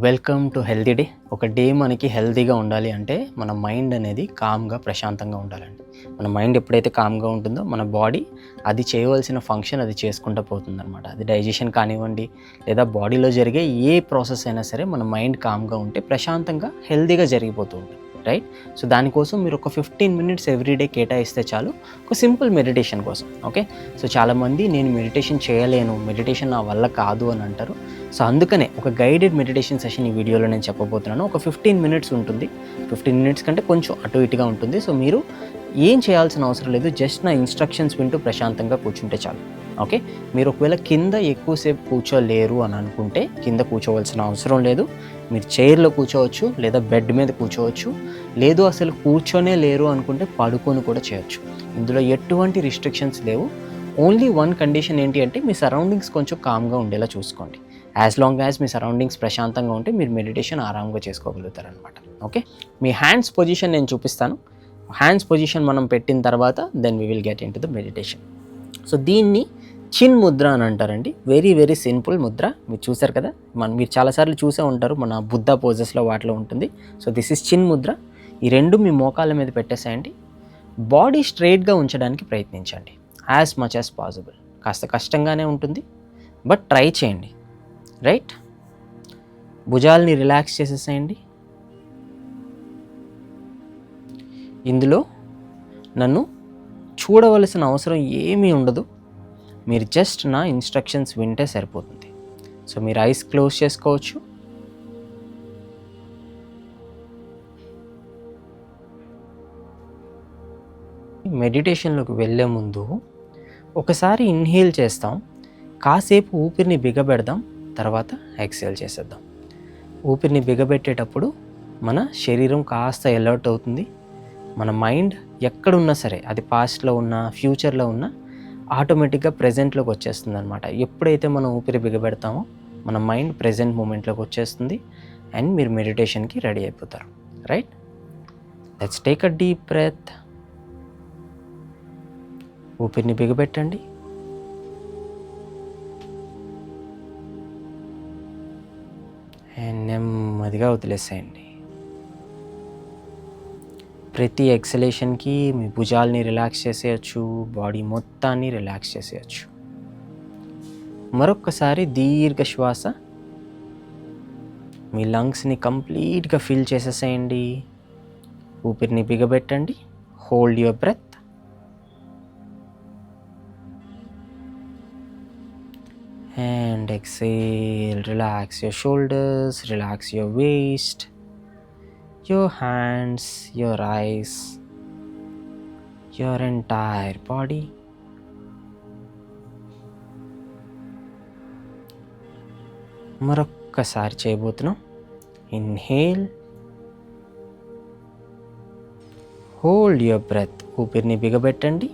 Welcome to healthy day. ఒక day మనకి హెల్తీగా ఉండాలి అంటే మన మైండ్ అనేది కామ్గా ప్రశాంతంగా ఉండాలండి. మన మైండ్ ఎప్పుడైతే కామ్గా ఉంటుందో మన బాడీ అది చేయవలసిన ఫంక్షన్ అది చేసుకుంటూ పోతుందన్నమాట. అది డైజెషన్ కానివ్వండి లేదా బాడీలో జరిగే ఏ ప్రాసెస్ అయినా సరే మన మైండ్ కామ్గా ఉంటే ప్రశాంతంగా హెల్తీగా జరిగిపోతూ ఉంటుంది, రైట్? సో దానికోసం మీరు ఒక 15 మినిట్స్ ఎవ్రీడే కేటాయిస్తే చాలు, ఒక సింపుల్ మెడిటేషన్ కోసం. ఓకే, సో చాలామంది నేను మెడిటేషన్ చేయలేను, మెడిటేషన్ నా వల్ల కాదు అని అంటారు. సో అందుకనే ఒక గైడెడ్ మెడిటేషన్ సెషన్ ఈ వీడియోలో నేను చెప్పబోతున్నాను. ఒక 15 మినిట్స్ ఉంటుంది. 15 మినిట్స్ కంటే కొంచెం అటు ఇటుగా ఉంటుంది. సో మీరు ఏం చేయాల్సిన అవసరం లేదు, జస్ట్ నా ఇన్స్ట్రక్షన్స్ వింటూ ప్రశాంతంగా కూర్చుంటే చాలు. ఓకే, మీరు ఒకవేళ కింద ఎక్కువసేపు కూర్చోలేరు అని అనుకుంటే కింద కూర్చోవలసిన అవసరం లేదు. మీరు చైర్లో కూర్చోవచ్చు లేదా బెడ్ మీద కూర్చోవచ్చు. లేదు అసలు కూర్చొనే లేరు అనుకుంటే పడుకొని కూడా చేయొచ్చు. ఇందులో ఎటువంటి రిస్ట్రిక్షన్స్ లేవు. ఓన్లీ వన్ కండిషన్ ఏంటి అంటే మీ సరౌండింగ్స్ కొంచెం కామ్గా ఉండేలా చూసుకోండి. యాజ్ లాంగ్ యాజ్ మీ సరౌండింగ్స్ ప్రశాంతంగా ఉంటే మీరు మెడిటేషన్ ఆరాంగా చేసుకోగలుగుతారనమాట. ఓకే, మీ హ్యాండ్స్ పొజిషన్ నేను చూపిస్తాను. హ్యాండ్స్ పొజిషన్ మనం పెట్టిన తర్వాత then we will get in to the meditation. So దీన్ని చిన్ ముద్ర అని అంటారండి. Very very simple Mudra. మీరు చూసారు కదా, మీరు చాలాసార్లు చూసే ఉంటారు, మన బుద్ధ పోజెస్లో వాటిలో ఉంటుంది. సో దిస్ ఇస్ చిన్ ముద్ర. ఈ రెండు మీ మోకాళ్ళ మీద పెట్టేసేయండి. బాడీ స్ట్రైట్గా ఉంచడానికి ప్రయత్నించండి యాజ్ మచ్ యాజ్ పాసిబుల్. కాస్త కష్టంగానే ఉంటుంది, బట్ ట్రై చేయండి, రైట్? భుజాలని రిలాక్స్ చేసేసేయండి. ఇందులో నన్ను చూడవలసిన అవసరం ఏమీ ఉండదు. మీరు జస్ట్ నా ఇన్స్ట్రక్షన్స్ వింటే సరిపోతుంది. సో మీరు ఐస్ క్లోజ్ చేసుకోవచ్చు. మెడిటేషన్లోకి వెళ్ళే ముందు ఒకసారి ఇన్హేల్ చేస్తాం, కాసేపు ఊపిరిని బిగబెడదాం, తర్వాత ఎక్సేల్ చేసేద్దాం. ఊపిరిని బిగబెట్టేటప్పుడు మన శరీరం కాస్త అలర్ట్ అవుతుంది. మన మైండ్ ఎక్కడున్నా సరే, అది పాస్ట్లో ఉన్నా ఫ్యూచర్లో ఉన్నా ఆటోమేటిక్గా ప్రెజెంట్లోకి వచ్చేస్తుంది అనమాట. ఎప్పుడైతే మనం ఊపిరి బిగబెడతామో మన మైండ్ ప్రెజెంట్ మూమెంట్లోకి వచ్చేస్తుంది అండ్ మీరు మెడిటేషన్కి రెడీ అయిపోతారు, right? Let's take a deep breath. ఊపిరిని బిగబెట్టండి. అండ్ నెమ్మదిగా వదిలేసేయండి. ప్రతి ఎక్సలేషన్కి మీ భుజాల్ని రిలాక్స్ చేసేయచ్చు, బాడీ మొత్తాన్ని రిలాక్స్ చేసేయచ్చు. మరొక్కసారి దీర్ఘ శ్వాస. మీ లంగ్స్ని కంప్లీట్గా ఫిల్ చేసేసేయండి. ఊపిరిని బిగబెట్టండి. Hold your breath. And exhale, relax your shoulders, relax your waist, your hands, your eyes, your entire body. మరొక్కసారి చేయబోతున్నాం. Inhale, hold your breath. ఊపిరిని బిగబెట్టండి.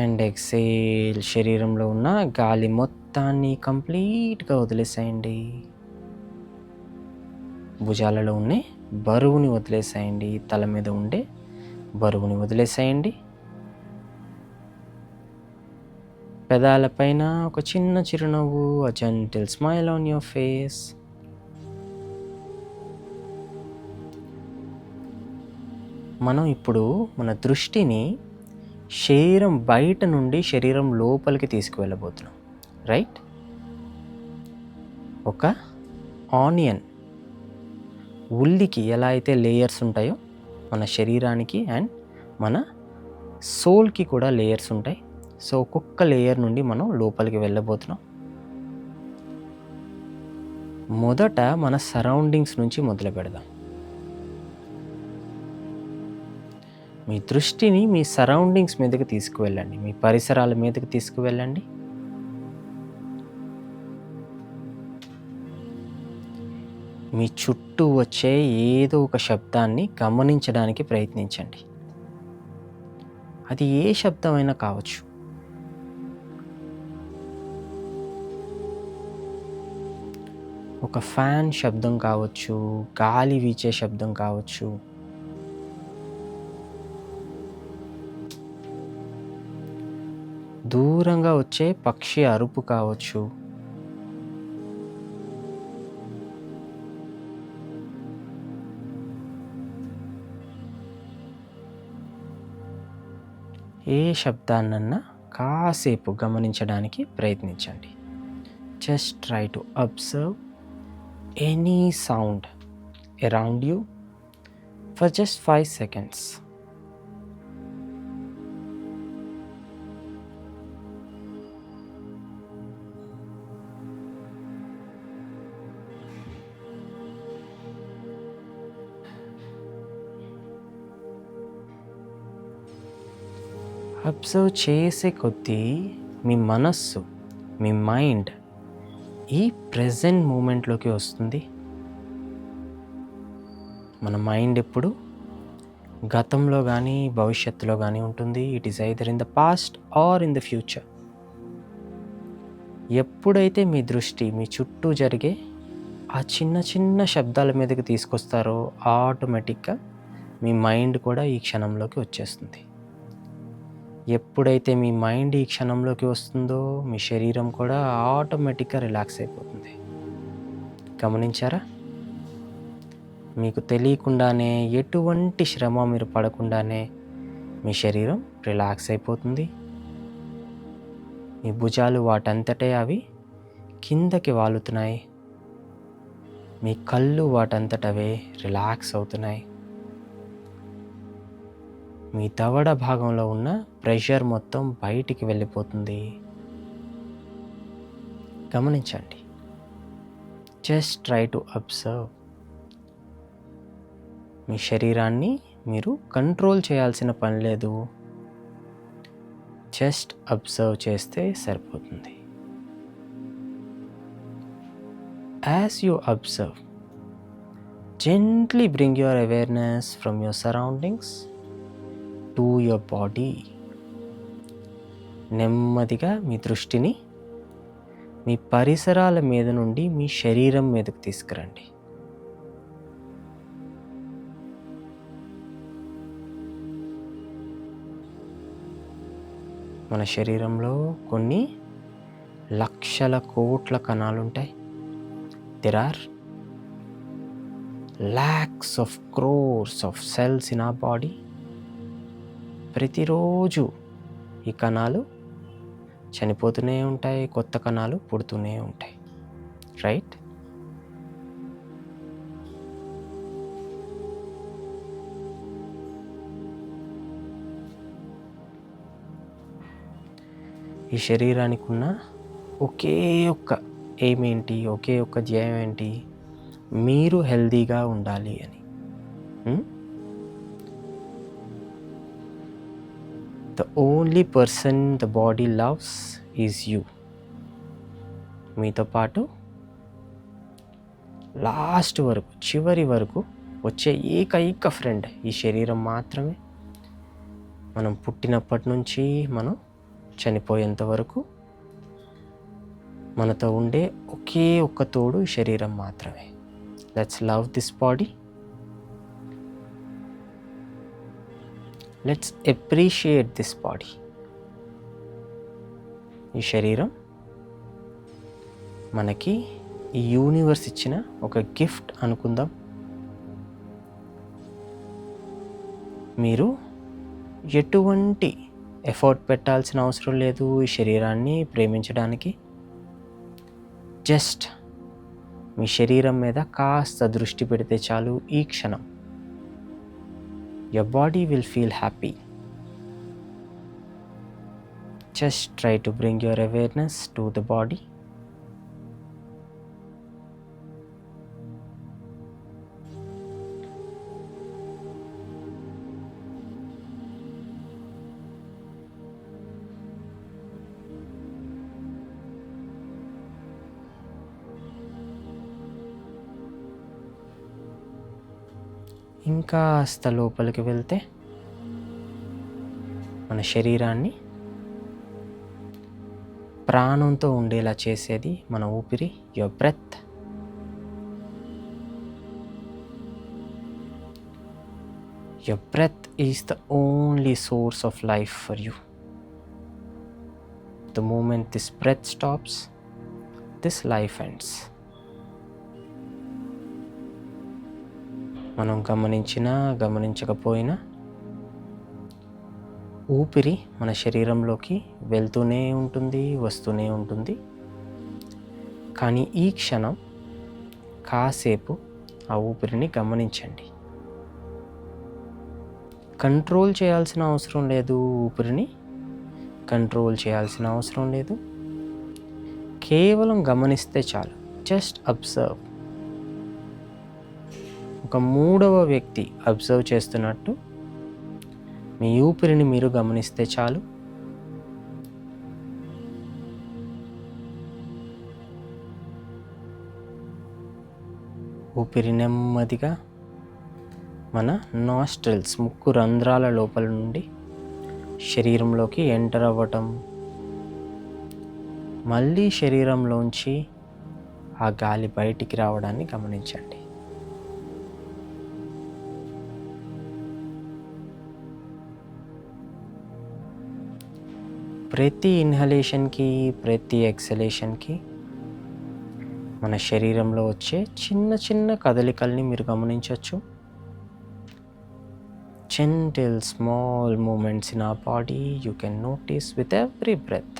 అండ్ ఎక్సేల్, శరీరంలో ఉన్న గాలి మొత్తాన్ని కంప్లీట్గా వదిలేసేయండి. భుజాలలో ఉండే బరువుని వదిలేసేయండి. తల మీద ఉండే బరువుని వదిలేసేయండి. పెదాలపైన ఒక చిన్న చిరునవ్వు, a gentle smile on your face. మనం ఇప్పుడు మన దృష్టిని శరీరం బయట నుండి శరీరం లోపలికి తీసుకువెళ్ళబోతున్నాం, రైట్? ఒక ఆనియన్ ఉల్లికి ఎలా అయితే లేయర్స్ ఉంటాయో మన శరీరానికి అండ్ మన సోల్కి కూడా లేయర్స్ ఉంటాయి. సో ఒక్కొక్క లేయర్ నుండి మనం లోపలికి వెళ్ళబోతున్నాం. మొదట మన సరౌండింగ్స్ నుంచి మొదలు పెడదాం. మీ దృష్టిని మీ సరౌండింగ్స్ మీదకి తీసుకువెళ్ళండి, మీ పరిసరాల మీదకి తీసుకువెళ్ళండి. మీ చుట్టూ వచ్చే ఏదో ఒక శబ్దాన్ని గమనించడానికి ప్రయత్నించండి. అది ఏ శబ్దమైనా కావచ్చు. ఒక ఫ్యాన్ శబ్దం కావచ్చు, గాలి వీచే శబ్దం కావచ్చు, దూరంగా వచ్చే పక్షి అరుపు కావచ్చు, ఏ శబ్దాన్నన్నా కాసేపు గమనించడానికి ప్రయత్నించండి. Just try to observe any sound around you for just 5 seconds. Observe చేసే కొద్దీ మీ మనస్సు, మీ మైండ్ ఈ ప్రెజెంట్ మూమెంట్లోకి వస్తుంది. మన మైండ్ ఎప్పుడు గతంలో కానీ భవిష్యత్తులో కానీ ఉంటుంది. It is either in the past or in the future. ఎప్పుడైతే మీ దృష్టి మీ చుట్టూ జరిగే ఆ చిన్న చిన్న శబ్దాల మీదకి తీసుకొస్తారో ఆటోమేటిక్గా మీ మైండ్ కూడా ఈ క్షణంలోకి వచ్చేస్తుంది. ఎప్పుడైతే మీ మైండ్ ఈ క్షణంలోకి వస్తుందో మీ శరీరం కూడా ఆటోమేటిక్గా రిలాక్స్ అయిపోతుంది. గమనించారా? మీకు తెలియకుండానే ఎటువంటి శ్రమ మీరు పడకుండానే మీ శరీరం రిలాక్స్ అయిపోతుంది. మీ భుజాలు వాటంతటే అవి కిందకి వాలుతున్నాయి. మీ కళ్ళు వాటంతటవే రిలాక్స్ అవుతున్నాయి. మీ దవడ భాగంలో ఉన్న ప్రెషర్ మొత్తం బయటికి వెళ్ళిపోతుంది. గమనించండి. Just try to observe. మీ శరీరాన్ని మీరు కంట్రోల్ చేయాల్సిన పని లేదు. జస్ట్ అబ్జర్వ్ చేస్తే సరిపోతుంది. As you observe, gently bring your awareness from your surroundings to your body. నెమ్మదిగా మీ దృష్టిని మీ పరిసరాల మీద నుండి మీ శరీరం మీదకు తీసుకురండి. మన శరీరంలో కొన్ని లక్షల కోట్ల కణాలు ఉంటాయి. There are lakhs of crores of cells in our body. ప్రతిరోజు ఈ కణాలు చనిపోతూనే ఉంటాయి, కొత్త కణాలు పుడుతూనే ఉంటాయి. రైట్? ఈ శరీరానికి ఉన్న ఒకే ఒక్క ఎయిమ్ ఏంటి, ఒకే ఒక్క ధ్యేయం ఏంటి? మీరు హెల్దీగా ఉండాలి అని. The only person the body loves is you. మీతో పాటు లాస్ట్ వరకు, చివరి వరకు వచ్చే ఏకైక ఫ్రెండ్ ఈ శరీరం మాత్రమే. మనం పుట్టినప్పటి నుంచి మనం చనిపోయేంత వరకు మనతో ఉండే ఒకే ఒక్క తోడు ఈ శరీరం మాత్రమే. Let's love this body. Let's appreciate this body. ఈ శరీరం మనకి ఈ యూనివర్స్ ఇచ్చిన ఒక గిఫ్ట్ అనుకుందాం. మీరు ఎటువంటి ఎఫర్ట్ పెట్టాల్సిన అవసరం లేదు ఈ శరీరాన్ని ప్రేమించడానికి. జస్ట్ మీ శరీరం మీద కాస్త దృష్టి పెడితే చాలు. ఈ క్షణం your body will feel happy. Just try to bring your awareness to the body. ఇంకాస్త లోపలికి వెళ్తే మన శరీరాన్ని ప్రాణంతో ఉండేలా చేసేది మన ఊపిరి, your breath. Your breath is the only source of life for you. The moment this breath stops, this life ends. మనం గమనించినా గమనించకపోయినా ఊపిరి మన శరీరంలోకి వెళ్తూనే ఉంటుంది, వస్తూనే ఉంటుంది. కానీ ఈ క్షణం కాసేపు ఆ ఊపిరిని గమనించండి. కంట్రోల్ చేయాల్సిన అవసరం లేదు, ఊపిరిని కంట్రోల్ చేయాల్సిన అవసరం లేదు. కేవలం గమనిస్తే చాలు. Just observe. ఒక మూడవ వ్యక్తి అబ్జర్వ్ చేస్తున్నట్టు మీ ఊపిరిని మీరు గమనిస్తే చాలు. ఊపిరి నెమ్మదిగా మన నాస్ట్రిల్స్, ముక్కు రంధ్రాల లోపల నుండి శరీరంలోకి ఎంటర్ అవ్వటం, మళ్ళీ శరీరంలోంచి ఆ గాలి బయటికి రావడాన్ని గమనించండి. ప్రతి ఇన్హలేషన్కి, ప్రతి ఎక్సలేషన్కి మన శరీరంలో వచ్చే చిన్న చిన్న కదలికల్ని మీరు గమనించవచ్చు. Gentle small movements in our body you can notice with every breath.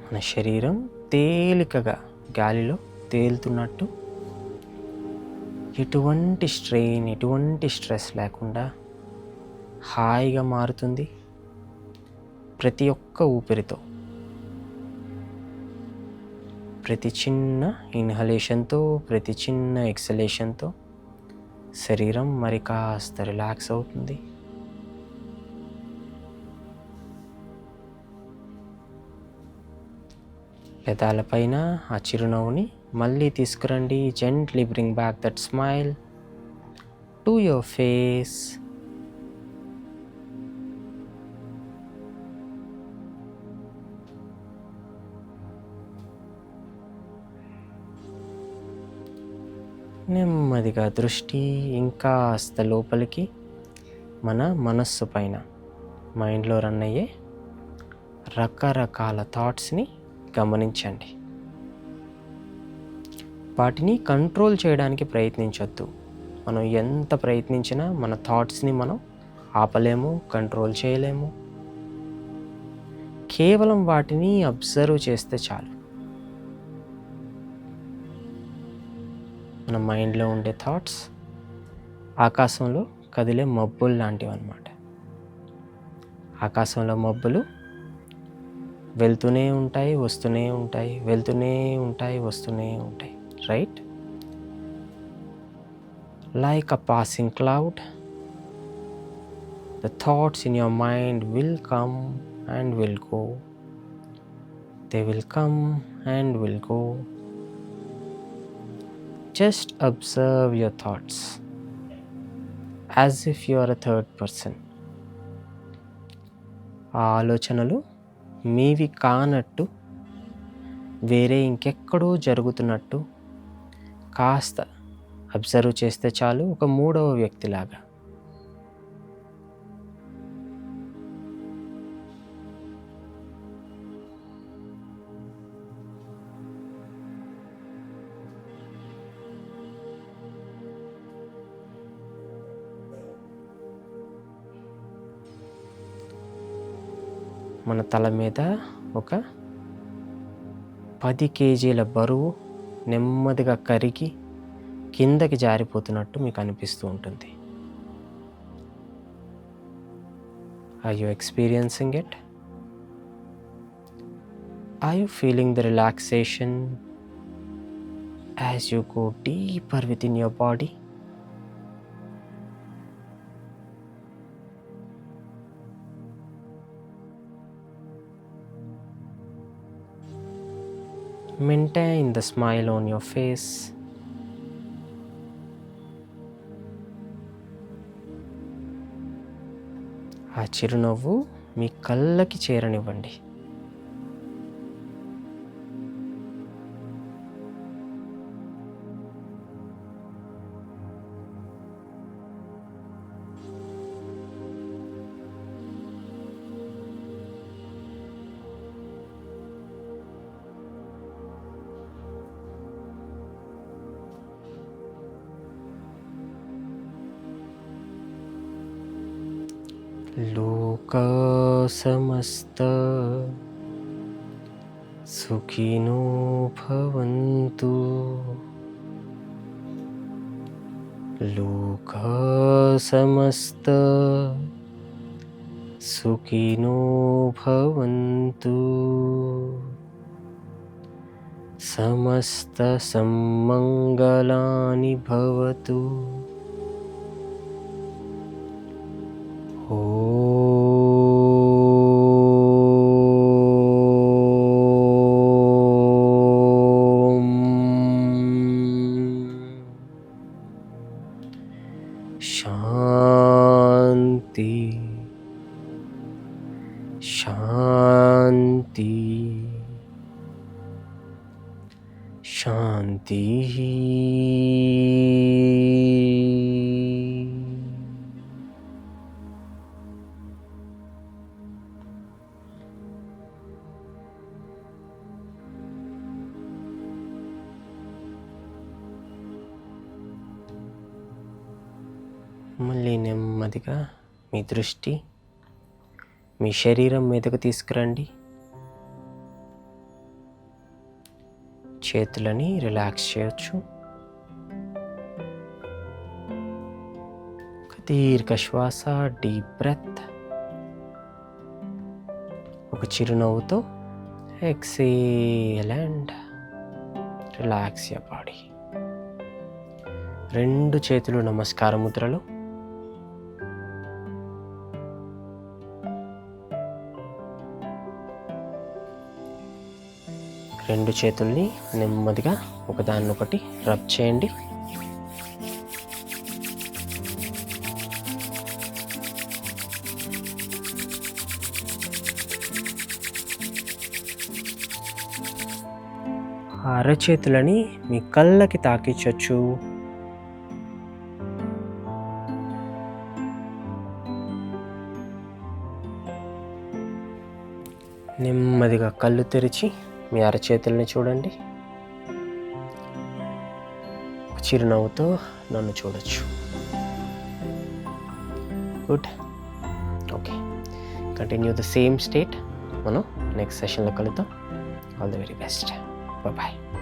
మన శరీరం తేలికగా గాలిలో తేలుతున్నట్టు, ఎటువంటి స్ట్రెయిన్, ఎటువంటి స్ట్రెస్ లేకుండా హాయిగా మారుతుంది ప్రతి ఒక్క ఊపిరితో. ప్రతి చిన్న ఇన్హలేషన్తో, ప్రతి చిన్న ఎక్సలేషన్తో శరీరం మరి కాస్త రిలాక్స్ అవుతుంది. పెదాలపైన ఆ చిరునవ్వుని మళ్ళీ తీసుకురండి. Gently bring back that smile to your face. నెమ్మదిగా దృష్టి ఇంకాస్త లోపలికి మన మనస్సు పైన, మైండ్లో రన్ అయ్యే రకరకాల థాట్స్ని గమనించండి. వాటిని కంట్రోల్ చేయడానికి ప్రయత్నించొద్దు. మనం ఎంత ప్రయత్నించినా మన థాట్స్ని మనం ఆపలేము, కంట్రోల్ చేయలేము. కేవలం వాటిని అబ్జర్వ్ చేస్తే చాలు. మన మైండ్లో ఉండే థాట్స్ ఆకాశంలో కదిలే మబ్బులు లాంటివి అన్నమాట. ఆకాశంలో మబ్బులు వెళ్తూనే ఉంటాయి, వస్తూనే ఉంటాయి, వెళ్తూనే ఉంటాయి, వస్తూనే ఉంటాయి. Right? Like a passing cloud, the thoughts in your mind will come and will go. They will come and will go. Just observe your thoughts as if you are a third person. ఆ ఆలోచనలు మీవి కానట్టు, వేరే ఇంకెక్కడో జరుగుతున్నట్టు కాస్త observe చేస్తే చాలు, ఒక మూడవ వ్యక్తిలాగా. మన తల మీద ఒక 10 కేజీల బరువు నెమ్మదిగా కరిగి కిందకి జారిపోతున్నట్టు మీకు అనిపిస్తూ ఉంటుంది. Are you experiencing it? Are you feeling the relaxation as you go deeper within your body? Maintain the smile on your face. ఆ చిరునవ్వు మీ కళ్ళకి చేరనివ్వండి. లోకా సమస్త సుఖినో భవంతు. లోకా సమస్త సుఖినో భవంతు. సమస్త సమ్మంగళాని భవతు. శాంతి శాంతి శాంతి. మళ్ళీ నెమ్మదిగా మీ దృష్టి మీ శరీరం మీదకు తీసుకురండి. చేతులని రిలాక్స్ చేయొచ్చు. ఒక దీర్ఘ శ్వాస, డీప్ బ్రెత్. ఒక చిరునవ్వుతో exhale and relax your body. రెండు చేతులు నమస్కార ముద్రలో. రెండు చేతుల్ని నెమ్మదిగా ఒకదాన్నొకటి రబ్ చేయండి. అరచేతులని మీ కళ్ళకి తాకించవచ్చు. నెమ్మదిగా కళ్ళు తెరిచి మీ అరచేతుల్ని చూడండి. చిరునవ్వుతో నన్ను చూడొచ్చు. Good. Okay, continue the same state. మనం నెక్స్ట్ సెషన్లో కలుద్దాం. All the very best. Bye.